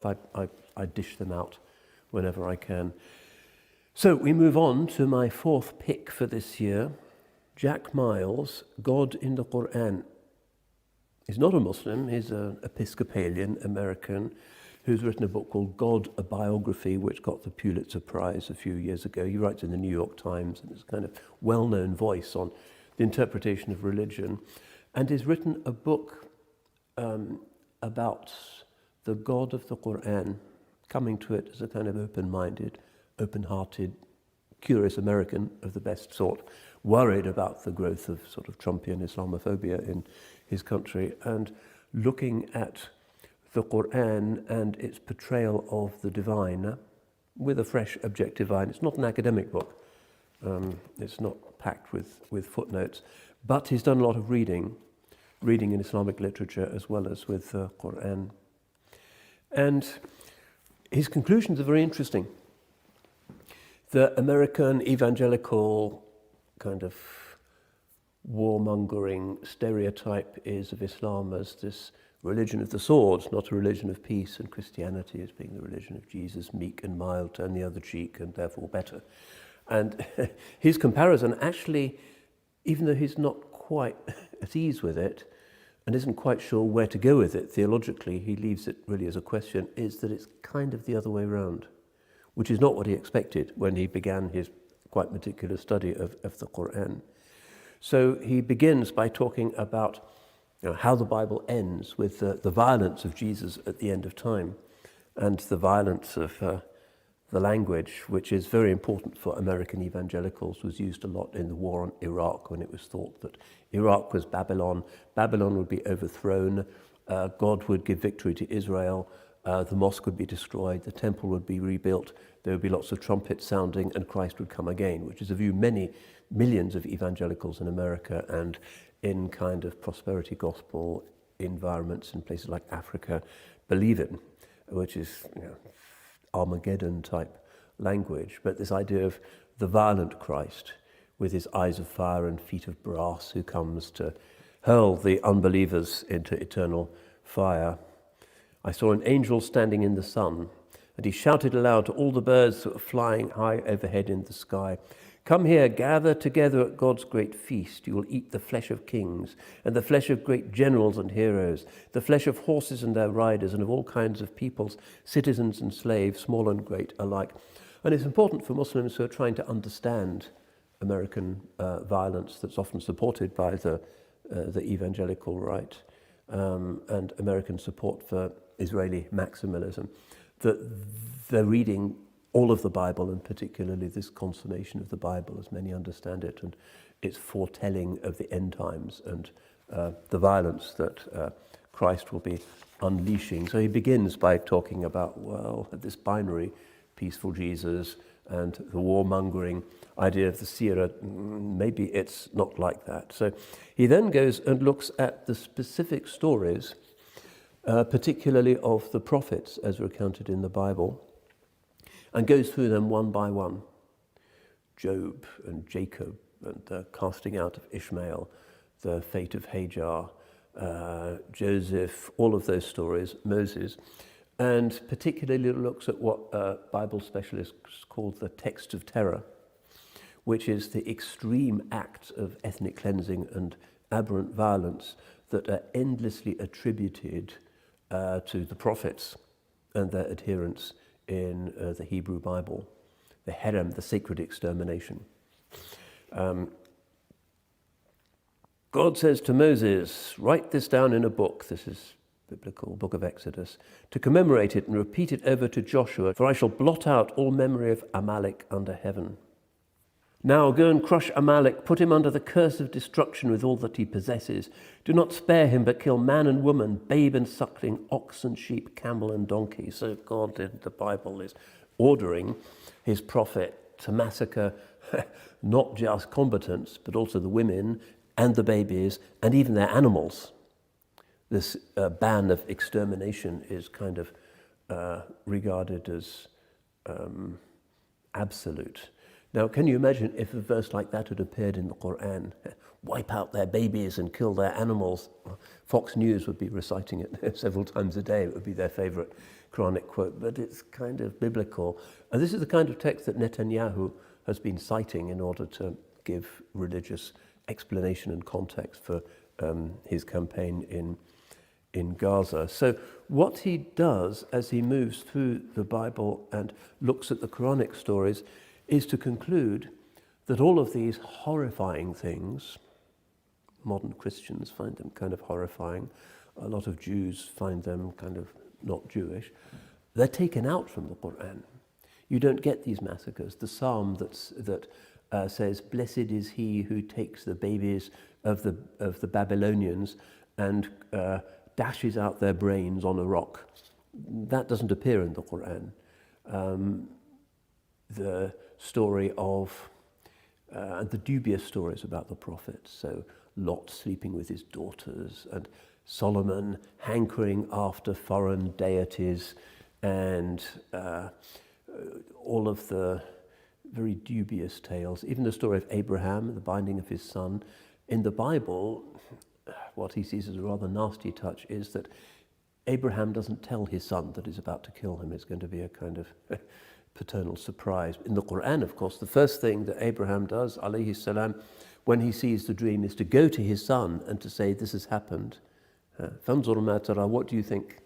I dish them out whenever I can. So we move on to my fourth pick for this year, Jack Miles, God in the Quran. He's not a Muslim, he's an Episcopalian American who's written a book called God, a Biography, which got the Pulitzer Prize a few years ago. He writes in the New York Times, and is a kind of well-known voice on the interpretation of religion, and he's written a book about the God of the Quran, coming to it as a kind of open-minded, open-hearted, curious American of the best sort, worried about the growth of sort of Trumpian Islamophobia in his country, and looking at the Quran and its portrayal of the divine with a fresh objective eye. And it's not an academic book. It's not packed with footnotes, but he's done a lot of reading in Islamic literature as well as with Quran. And his conclusions are very interesting. The American evangelical kind of warmongering stereotype is of Islam as this religion of the sword, not a religion of peace, and Christianity as being the religion of Jesus, meek and mild, turn the other cheek, and therefore better. And his comparison actually, even though he's not quite at ease with it, and isn't quite sure where to go with it theologically, he leaves it really as a question, is that it's kind of the other way around, which is not what he expected when he began his quite meticulous study of the Quran. So he begins by talking about how the Bible ends with the violence of Jesus at the end of time, and the violence of the language, which is very important for American evangelicals, was used a lot in the war on Iraq, when it was thought that Iraq was Babylon, Babylon would be overthrown, God would give victory to Israel, the mosque would be destroyed, the temple would be rebuilt, there would be lots of trumpets sounding, and Christ would come again, which is a view many millions of evangelicals in America and in kind of prosperity gospel environments in places like Africa believe in, which is Armageddon type language. But this idea of the violent Christ with his eyes of fire and feet of brass, who comes to hurl the unbelievers into eternal fire. I saw an angel standing in the sun, and he shouted aloud to all the birds that were flying high overhead in the sky, "Come here, gather together at God's great feast. You will eat the flesh of kings, and the flesh of great generals and heroes, the flesh of horses and their riders, and of all kinds of peoples, citizens and slaves, small and great alike." And it's important for Muslims who are trying to understand American violence that's often supported by the evangelical right and American support for Israeli maximalism, that they're reading all of the Bible, and particularly this consummation of the Bible as many understand it, and its foretelling of the end times and the violence that Christ will be unleashing. So he begins by talking about, well, this binary, peaceful Jesus, and the warmongering idea of the seerah, maybe it's not like that. So he then goes and looks at the specific stories, particularly of the prophets as recounted in the Bible, and goes through them one by one. Job and Jacob, and the casting out of Ishmael, the fate of Hagar, Joseph, all of those stories, Moses, and particularly looks at what Bible specialists call the text of terror, which is the extreme acts of ethnic cleansing and aberrant violence that are endlessly attributed to the prophets and their adherents in the Hebrew Bible, the herem, the sacred extermination. God says to Moses, "Write this down in a book," this is biblical, book of Exodus, "to commemorate it and repeat it over to Joshua, for I shall blot out all memory of Amalek under heaven. Now go and crush Amalek, put him under the curse of destruction with all that he possesses. Do not spare him, but kill man and woman, babe and suckling, ox and sheep, camel and donkey." So God in the Bible is ordering his prophet to massacre not just combatants, but also the women and the babies and even their animals. This ban of extermination is kind of regarded as absolute. Now, can you imagine if a verse like that had appeared in the Quran? Wipe out their babies and kill their animals. Fox News would be reciting it several times a day. It would be their favorite Quranic quote, but it's kind of biblical. And this is the kind of text that Netanyahu has been citing in order to give religious explanation and context for his campaign in Gaza. So what he does as he moves through the Bible and looks at the Quranic stories is to conclude that all of these horrifying things, modern Christians find them kind of horrifying, a lot of Jews find them kind of not Jewish, they're taken out from the Quran. You don't get these massacres. The psalm that says, "Blessed is he who takes the babies of the Babylonians and dashes out their brains on a rock." That doesn't appear in the Quran. The story of and the dubious stories about the prophets, so Lot sleeping with his daughters and Solomon hankering after foreign deities, and all of the very dubious tales, even the story of Abraham, the binding of his son. In the Bible, what he sees as a rather nasty touch is that Abraham doesn't tell his son that he's about to kill him. It's going to be a kind of paternal surprise. In the Quran, of course, the first thing that Abraham does, alayhi salam, when he sees the dream, is to go to his son and to say, "This has happened. Fanzur ma tara, what do you think?"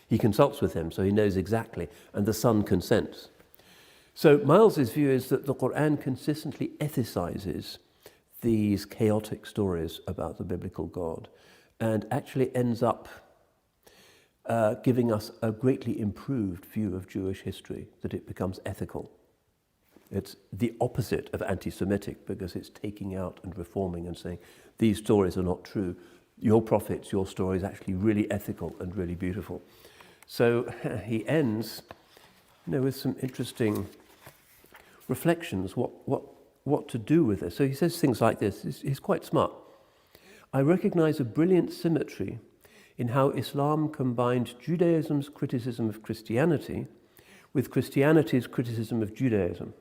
He consults with him, so he knows exactly, and the son consents. So Miles's view is that the Quran consistently ethicizes these chaotic stories about the biblical God and actually ends up giving us a greatly improved view of Jewish history, that it becomes ethical. It's the opposite of anti-Semitic because it's taking out and reforming and saying, these stories are not true. Your prophets, your story is actually really ethical and really beautiful. So he ends, with some interesting reflections, what to do with this. So he says things like this. He's quite smart. "I recognize a brilliant symmetry in how Islam combined Judaism's criticism of Christianity with Christianity's criticism of Judaism.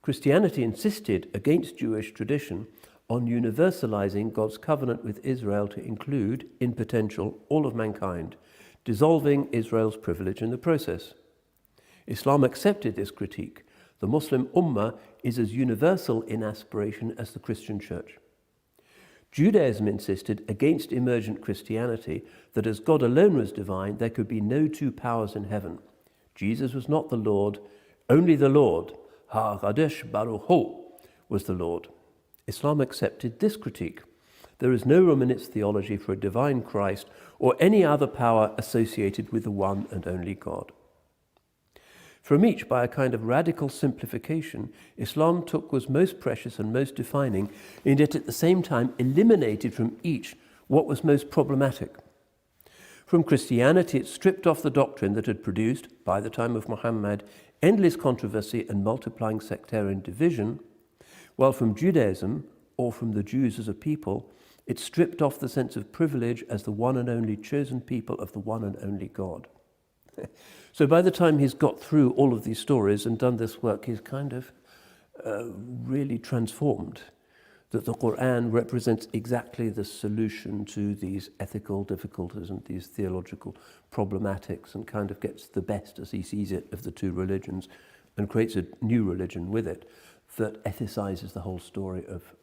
Christianity insisted against Jewish tradition on universalizing God's covenant with Israel to include, in potential, all of mankind, dissolving Israel's privilege in the process. Islam accepted this critique. The Muslim Ummah is as universal in aspiration as the Christian Church. Judaism insisted against emergent Christianity that as God alone was divine, there could be no two powers in heaven. Jesus was not the Lord, only the Lord. Ha-Qadesh Baruch Hu was the Lord. Islam accepted this critique. There is no room in its theology for a divine Christ or any other power associated with the one and only God. From each, by a kind of radical simplification, Islam took was most precious and most defining, and yet at the same time eliminated from each what was most problematic. From Christianity, it stripped off the doctrine that had produced, by the time of Muhammad, endless controversy and multiplying sectarian division, while from Judaism, or from the Jews as a people, it stripped off the sense of privilege as the one and only chosen people of the one and only God. So by the time he's got through all of these stories and done this work, he's kind of really transformed. That the Quran represents exactly the solution to these ethical difficulties and these theological problematics, and kind of gets the best, as he sees it, of the two religions and creates a new religion with it that ethicizes the whole story of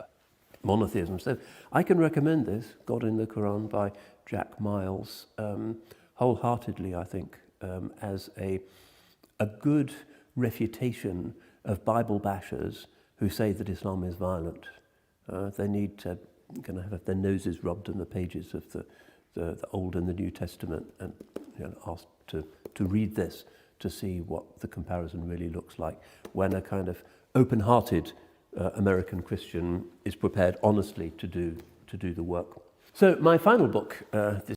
monotheism. So I can recommend this, God in the Quran by Jack Miles, wholeheartedly, I think, as a good refutation of Bible bashers who say that Islam is violent. They need to kind of have their noses rubbed in the pages of the Old and the New Testament and asked to read this to see what the comparison really looks like when a kind of open-hearted American Christian is prepared honestly to do the work. So my final book, this